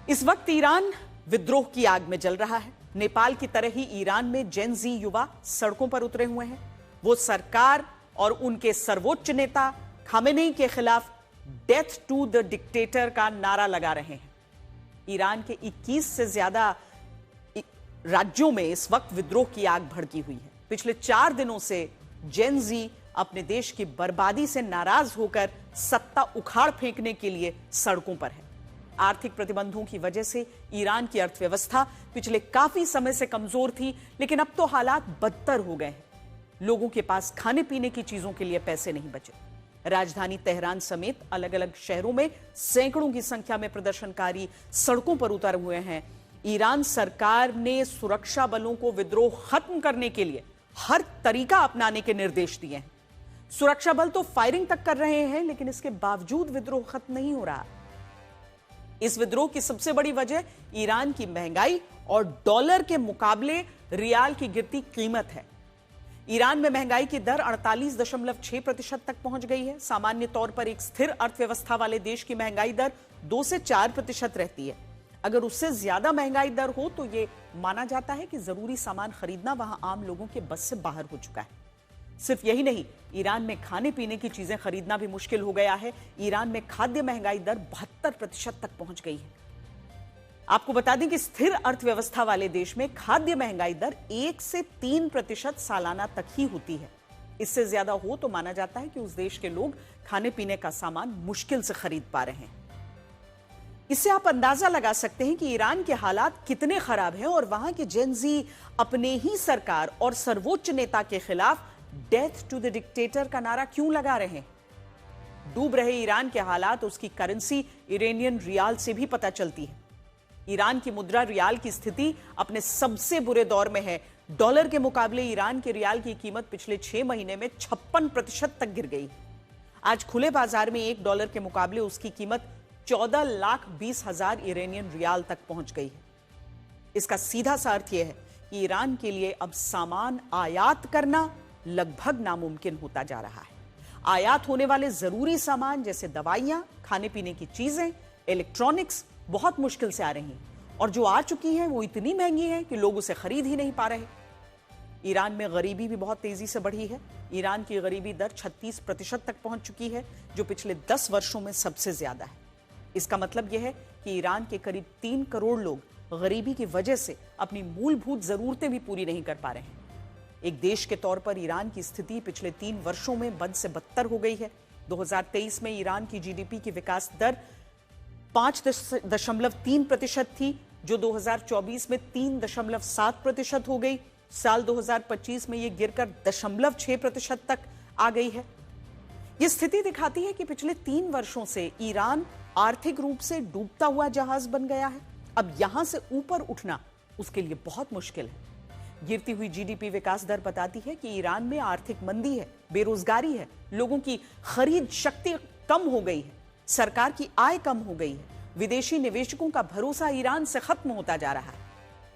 इस वक्त ईरान विद्रोह की आग में जल रहा है। नेपाल की तरह ही ईरान में जेन जी युवा सड़कों पर उतरे हुए हैं। वो सरकार और उनके सर्वोच्च नेता खामेनेई के खिलाफ डेथ टू द डिक्टेटर का नारा लगा रहे हैं। ईरान के 21 से ज्यादा राज्यों में इस वक्त विद्रोह की आग भड़की हुई है। पिछले 4 दिनों से जेन जी अपने देश की बर्बादी से नाराज होकर सत्ता उखाड़ फेंकने के लिए सड़कों पर है। आर्थिक प्रतिबंधों की वजह से ईरान की अर्थव्यवस्था पिछले काफी समय से कमजोर थी, लेकिन अब तो हालात बदतर हो गए हैं। लोगों के पास खाने पीने की चीजों के लिए पैसे नहीं बचे। राजधानी तेहरान समेत अलग अलग शहरों में सैकड़ों की संख्या में प्रदर्शनकारी सड़कों पर उतरे हुए हैं। ईरान सरकार ने सुरक्षा बलों को विद्रोह खत्म करने के लिए हर तरीका अपनाने के निर्देश दिए हैं। सुरक्षा बल तो फायरिंग तक कर रहे हैं, लेकिन इसके बावजूद विद्रोह खत्म नहीं हो रहा। इस विद्रोह की सबसे बड़ी वजह ईरान की महंगाई और डॉलर के मुकाबले रियाल की गिरती कीमत है। ईरान में महंगाई की दर 48.6% तक पहुंच गई है। सामान्य तौर पर एक स्थिर अर्थव्यवस्था वाले देश की महंगाई दर 2 से 4% रहती है। अगर उससे ज्यादा महंगाई दर हो तो यह माना जाता है कि जरूरी सामान खरीदना वहां आम लोगों के बस से बाहर हो चुका है। सिर्फ यही नहीं, ईरान में खाने पीने की चीजें खरीदना भी मुश्किल हो गया है। ईरान में खाद्य महंगाई दर 72% तक पहुंच गई है। आपको बता दें कि स्थिर अर्थव्यवस्था वाले देश में खाद्य महंगाई दर 1 से 3% सालाना तक ही होती है। इससे ज्यादा हो तो माना जाता है कि उस देश के लोग खाने पीने का सामान मुश्किल से खरीद पा रहे हैं। इससे आप अंदाजा लगा सकते हैं कि ईरान के हालात कितने खराब हैं और वहां के जेन जी अपने ही सरकार और सर्वोच्च नेता के खिलाफ डेथ टू द डिक्टेटर का नारा क्यों लगा रहे हैं। डूब रहे ईरान के हालात उसकी करेंसी इरानियन रियाल से भी पता चलती है। ईरान की मुद्रा रियाल की स्थिति अपने सबसे बुरे दौर में है। डॉलर के मुकाबले ईरान के रियाल की कीमत पिछले 6 महीने में 56% तक गिर गई। आज खुले बाजार में $1 के मुकाबले उसकी कीमत 14,20,000 इरानियन रियाल तक पहुंच गई है। इसका सीधा सा अर्थ यह है कि ईरान के लिए अब सामान आयात करना लगभग नामुमकिन होता जा रहा है। आयात होने वाले जरूरी सामान जैसे दवाइयां, खाने पीने की चीजें, इलेक्ट्रॉनिक्स बहुत मुश्किल से आ रही हैं और जो आ चुकी हैं वो इतनी महंगी हैं कि लोग उसे खरीद ही नहीं पा रहे। ईरान में गरीबी भी बहुत तेजी से बढ़ी है। ईरान की गरीबी दर 36% तक पहुंच चुकी है, जो पिछले 10 वर्षों में सबसे ज्यादा है। इसका मतलब यह है कि ईरान के करीब 3 करोड़ लोग गरीबी की वजह से अपनी मूलभूत जरूरतें भी पूरी नहीं कर पा रहे हैं। एक देश के तौर पर ईरान की स्थिति पिछले 3 वर्षों में बद से बदतर हो गई है। 2023 में ईरान की जीडीपी की विकास दर 5.3% थी, जो 2024 में 3.7% हो गई। साल 2025 में यह गिरकर 0.6% तक आ गई है। यह स्थिति दिखाती है कि पिछले 3 वर्षों से ईरान आर्थिक रूप से डूबता हुआ जहाज बन गया है। अब यहां से ऊपर उठना उसके लिए बहुत मुश्किल है। गिरती हुई जीडीपी विकास दर बताती है कि ईरान में आर्थिक मंदी है, बेरोजगारी है, लोगों की खरीद शक्ति कम हो गई है, सरकार की आय कम हो गई है, विदेशी निवेशकों का भरोसा ईरान से खत्म होता जा रहा है।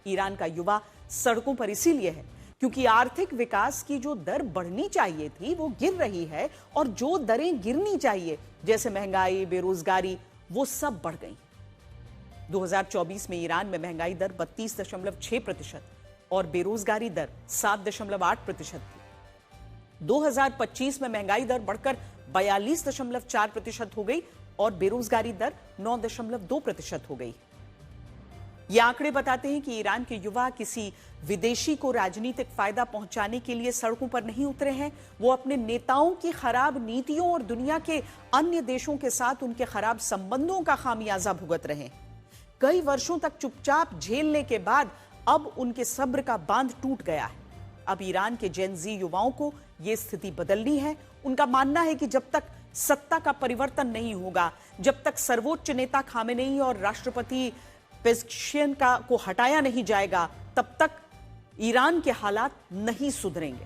ईरान का युवा सड़कों पर इसीलिए है क्योंकि आर्थिक विकास की जो दर बढ़नी चाहिए थी वो गिर रही है और जो दरें गिरनी चाहिए जैसे महंगाई, बेरोजगारी, वो सब बढ़ गई। 2024 में ईरान में महंगाई दर 32.6% और बेरोजगारी दर 7.8% थी। 2025 में महंगाई दर बढ़कर 42.4% हो गई और बेरोजगारी दर 9.2% हो गई। ये आंकड़े बताते हैं कि ईरान के युवा किसी विदेशी को राजनीतिक फायदा पहुंचाने के लिए सड़कों पर नहीं उतरे हैं। वो अपने नेताओं की खराब नीतियों और दुनिया के अन्य देशों के साथ उनके खराब संबंधों का खामियाजा भुगत रहे हैं। कई वर्षों तक चुपचाप झेलने के बाद अब उनके सब्र का बांध टूट गया है। अब ईरान के जेन जी युवाओं को यह स्थिति बदलनी है। उनका मानना है कि जब तक सत्ता का परिवर्तन नहीं होगा, जब तक सर्वोच्च नेता खामेनेई और राष्ट्रपति पेज़ेश्कियान को हटाया नहीं जाएगा, तब तक ईरान के हालात नहीं सुधरेंगे।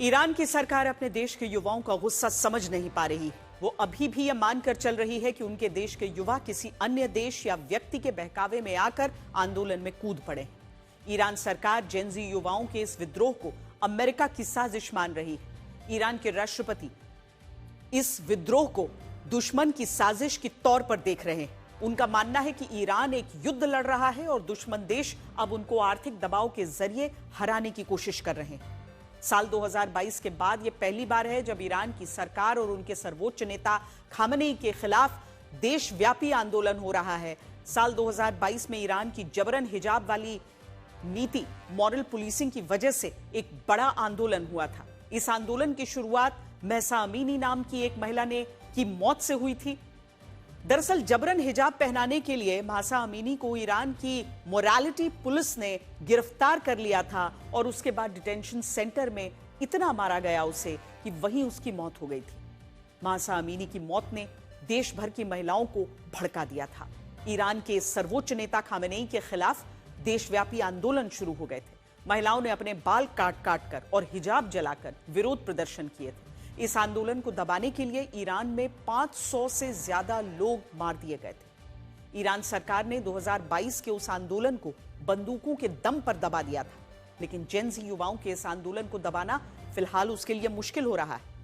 ईरान की सरकार अपने देश के युवाओं का गुस्सा समझ नहीं पा रही। वो अभी भी यह मानकर चल रही है कि उनके देश के युवा किसी अन्य देश या व्यक्ति के बहकावे में आकर आंदोलन में कूद पड़े। ईरान सरकार जेनजी युवाओं के इस विद्रोह को अमेरिका की साजिश मान रही है। ईरान के राष्ट्रपति इस विद्रोह को दुश्मन की साजिश के तौर पर देख रहे हैं। उनका मानना है कि ईरान एक युद्ध लड़ रहा है और दुश्मन देश अब उनको आर्थिक दबाव के जरिए हराने की कोशिश कर रहे हैं। साल 2022 के बाद यह पहली बार है जब ईरान की सरकार और उनके सर्वोच्च नेता खामेनेई के खिलाफ देशव्यापी आंदोलन हो रहा है। साल 2022 में ईरान की जबरन हिजाब वाली नीति, मॉरल पुलिसिंग की वजह से एक बड़ा आंदोलन हुआ था। इस आंदोलन की शुरुआत महसा अमीनी नाम की एक महिला की मौत से हुई थी। दरअसल जबरन हिजाब पहनाने के लिए महसा अमीनी को ईरान की मोरालिटी पुलिस ने गिरफ्तार कर लिया था और उसके बाद डिटेंशन सेंटर में इतना मारा गया उसे कि वहीं उसकी मौत हो गई थी। महसा अमीनी की मौत ने देश भर की महिलाओं को भड़का दिया था। ईरान के सर्वोच्च नेता खामेनेई के खिलाफ देशव्यापी आंदोलन शुरू हो गए थे। महिलाओं ने अपने बाल काट काट कर और हिजाब जलाकर विरोध प्रदर्शन किए थे। इस आंदोलन को दबाने के लिए ईरान में 500 से ज्यादा लोग मार दिए गए थे। ईरान सरकार ने 2022 के उस आंदोलन को बंदूकों के दम पर दबा दिया था, लेकिन जेनजी युवाओं के इस आंदोलन को दबाना फिलहाल उसके लिए मुश्किल हो रहा है।